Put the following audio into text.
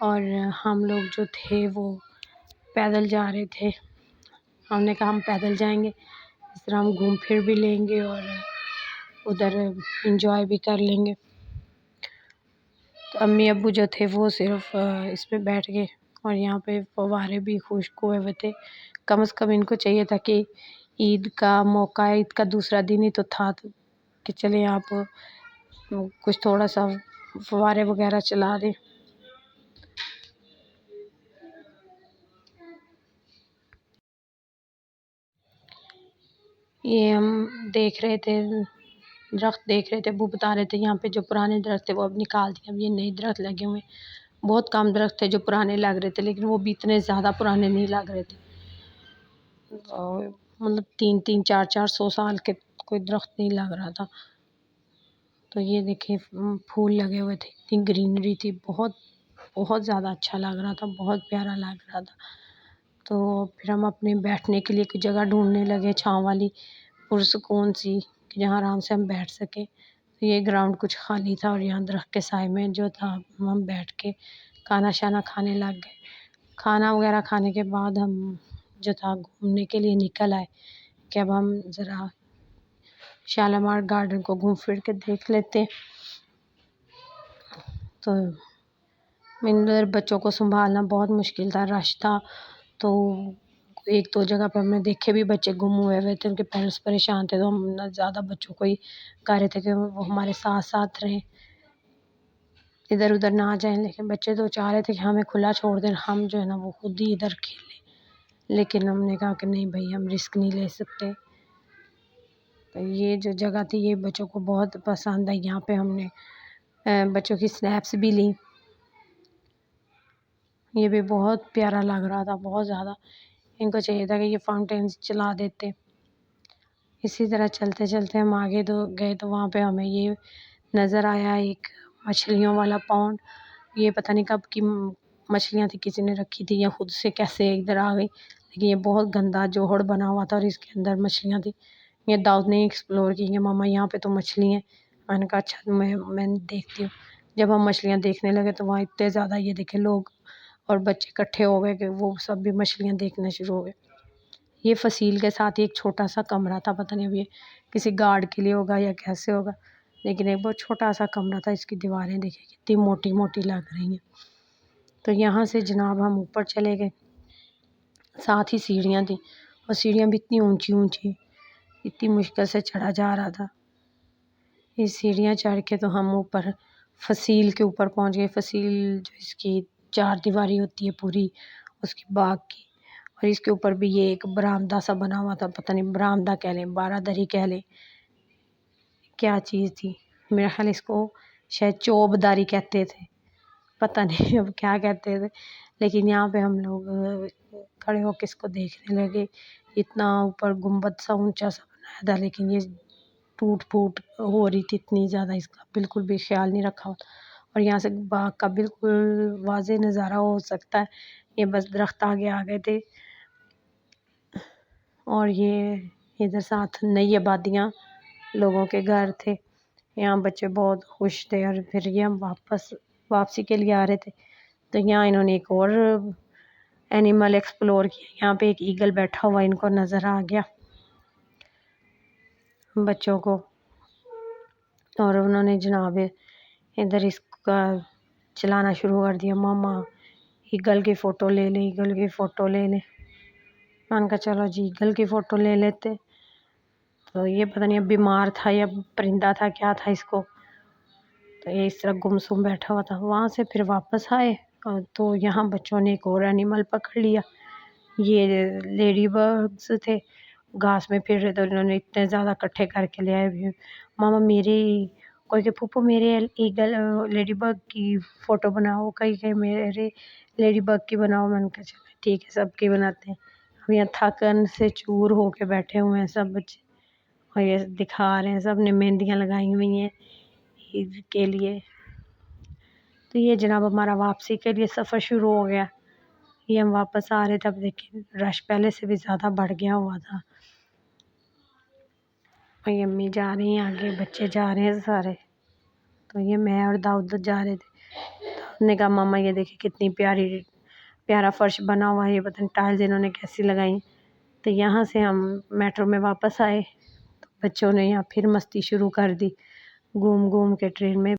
اور ہم لوگ جو تھے وہ پیدل جا رہے تھے. ہم نے کہا ہم پیدل جائیں گے، اس طرح ہم گھوم پھر بھی لیں گے اور ادھر انجوائے بھی کر لیں گے. تو امی ابو جو تھے وہ صرف اس پہ بیٹھ گئے اور یہاں پہ فوارے بھی خشک ہوئے ہوئے تھے. کم از کم ان کو چاہیے تھا کہ عید کا موقع ہے، عید کا دوسرا دن ہی تو تھا، تو کہ چلیں آپ کچھ تھوڑا سا فوارے وغیرہ چلا دیں. یہ ہم دیکھ رہے تھے، درخت دیکھ رہے تھے، ابو بتا رہے تھے یہاں پہ جو پرانے درخت تھے وہ اب نکال دیے، اب یہ نئے درخت لگے ہوئے. بہت کم درخت تھے جو پرانے لگ رہے تھے، لیکن وہ بھی اتنے زیادہ پرانے نہیں لگ رہے تھے. اور مطلب 300-400 سال کے کوئی درخت نہیں لگ رہا تھا. تو یہ دیکھیں پھول لگے ہوئے تھے، اتنی گرینری تھی، بہت بہت زیادہ اچھا لگ رہا تھا، بہت پیارا لگ رہا تھا. تو پھر ہم اپنے بیٹھنے کے لیے کوئی جگہ ڈھونڈنے لگے چھاؤں والی پرسکون سی کہ جہاں آرام سے ہم بیٹھ سکیں. تو یہ گراؤنڈ کچھ خالی تھا اور یہاں درخت کے سائے میں جو تھا ہم بیٹھ کے کھانا شانا کھانے لگ گئے. کھانا وغیرہ کھانے کے بعد ہم جو تھا گھومنے کے لیے نکل آئے کہ اب ہم ذرا شالمار گارڈن کو گھوم پھر کے دیکھ لیتے. تو اندر بچوں کو سنبھالنا بہت مشکل تھا، رش تھا. تو ایک دو جگہ پہ ہم نے دیکھے بھی بچے گم ہوئے ہوئے تھے، ان کے پیرنٹس پریشان تھے، تو ہم نہ زیادہ بچوں کو ہی کہہ رہے تھے کہ وہ ہمارے ساتھ ساتھ رہیں، ادھر ادھر نہ جائیں. لیکن بچے تو چاہ رہے تھے کہ ہمیں کھلا چھوڑ دیں، ہم جو ہے نا وہ خود ہی ادھر کھیلیں. لیکن ہم نے کہا کہ نہیں بھائی، ہم رسک نہیں لے سکتے. تو یہ جو جگہ تھی یہ بچوں کو بہت پسند آئی. یہاں پہ ہم نے بچوں کی سنیپس بھی لیں. یہ بھی بہت پیارا لگ رہا تھا، بہت زیادہ. ان کو چاہیے تھا کہ یہ فاؤنٹینس چلا دیتے. اسی طرح چلتے چلتے ہم آگے گئے تو وہاں پہ ہمیں یہ نظر آیا ایک مچھلیوں والا پونڈ. یہ پتہ نہیں کب کی مچھلیاں تھی، کسی نے رکھی تھی یا خود سے کیسے ادھر آ گئی، لیکن یہ بہت گندا جوہڑ بنا ہوا تھا اور اس کے اندر مچھلیاں تھیں. یہ داؤد نے ایکسپلور کی کہ ماما یہاں پہ تو مچھلی ہیں. میں نے کہا اچھا میں دیکھتی ہوں. جب ہم مچھلیاں دیکھنے لگے تو وہاں اتنے زیادہ یہ دیکھے لوگ اور بچے اکٹھے ہو گئے کہ وہ سب بھی مچھلیاں دیکھنا شروع ہو گئے. یہ فصیل کے ساتھ ایک چھوٹا سا کمرہ تھا، پتہ نہیں اب یہ کسی گارڈ کے لیے ہوگا یا کیسے ہوگا، لیکن ایک بہت چھوٹا سا کمرہ تھا. اس کی دیواریں دیکھیں کتنی موٹی موٹی لگ رہی ہیں. تو یہاں سے جناب ہم اوپر چلے گئے، ساتھ ہی سیڑھیاں تھیں اور سیڑھیاں بھی اتنی اونچی اونچی، اتنی مشکل سے چڑھا جا رہا تھا. یہ سیڑھیاں چڑھ کے تو ہم اوپر فصیل کے اوپر پہنچ گئے. فصیل جو اس کی 4 دیواری ہوتی ہے پوری اس کی باغ کی، اور اس کے اوپر بھی یہ ایک برآمدہ سا بنا ہوا تھا. پتہ نہیں برآمدہ کہہ لیں، بارہ دری کہہ لیں، کیا چیز تھی. میرا خیال اس کو شاید چوب داری کہتے تھے، پتہ نہیں اب کیا کہتے تھے. لیکن یہاں پہ ہم لوگ کھڑے ہو کے اس کو دیکھنے لگے. اتنا اوپر گنبد سا اونچا سا بنایا تھا، لیکن یہ ٹوٹ پھوٹ ہو رہی تھی اتنی زیادہ، اس کا بالکل بھی خیال نہیں رکھا. اور یہاں سے باغ کا بالکل واضح نظارہ ہو سکتا ہے. یہ بس درخت آگے آ گئے تھے اور یہ ادھر ساتھ نئی آبادیاں، لوگوں کے گھر تھے. یہاں بچے بہت خوش تھے. اور پھر یہ ہم واپسی کے لیے آ رہے تھے تو یہاں انہوں نے ایک اور اینیمل ایکسپلور کیا. یہاں پہ ایک ایگل بیٹھا ہوا ان کو نظر آ گیا بچوں کو، اور انہوں نے جناب ادھر اس کا چلانا شروع کر دیا. ماما ایگل کی فوٹو لے لیں، ایگل کی فوٹو لے لیں. میں نے کہا چلو جی ایگل کی فوٹو لے لیتے. تو یہ پتہ نہیں اب بیمار تھا یا پرندہ تھا، کیا تھا اس کو، تو یہ اس طرح گمسم بیٹھا ہوا تھا. وہاں سے پھر واپس آئے تو یہاں بچوں نے ایک اور اینیمل پکڑ لیا. یہ لیڈی برڈز تھے، گھاس میں پھر رہے تو انہوں نے اتنے زیادہ اکٹھے کر کے لے آئے. ماما میری کوئی کہ پھوپھو میرے ایگل لیڈی برڈ کی فوٹو بناؤ، کہیں کہ میرے لیڈی برڈ کی بناؤ. میں نے کہا چلو ٹھیک ہے، سب کی بناتے ہیں. ہم یہاں تھکن سے چور ہو کے بیٹھے ہوئے ہیں سب بچے، اور یہ دکھا رہے ہیں، سب نے مہندیاں لگائی ہوئی ہیں عید کے لیے. تو یہ جناب ہمارا واپسی کے لیے سفر شروع ہو گیا. یہ ہم واپس آ رہے تھے، اب دیکھیں رش پہلے سے بھی زیادہ بڑھ گیا ہوا تھا. اور یہ امی جا رہی ہیں آگے، بچے جا رہے ہیں سارے. تو یہ میں اور داؤد جا رہے تھے. نے کہا ماما یہ دیکھیں کتنی پیارا فرش بنا ہوا ہے، یہ پتہ نہیں ٹائلز انہوں نے کیسی لگائیں۔ تو یہاں سے ہم میٹرو میں واپس آئے تو بچوں نے یہاں پھر مستی شروع کر دی، گھوم گھوم کے ٹرین میں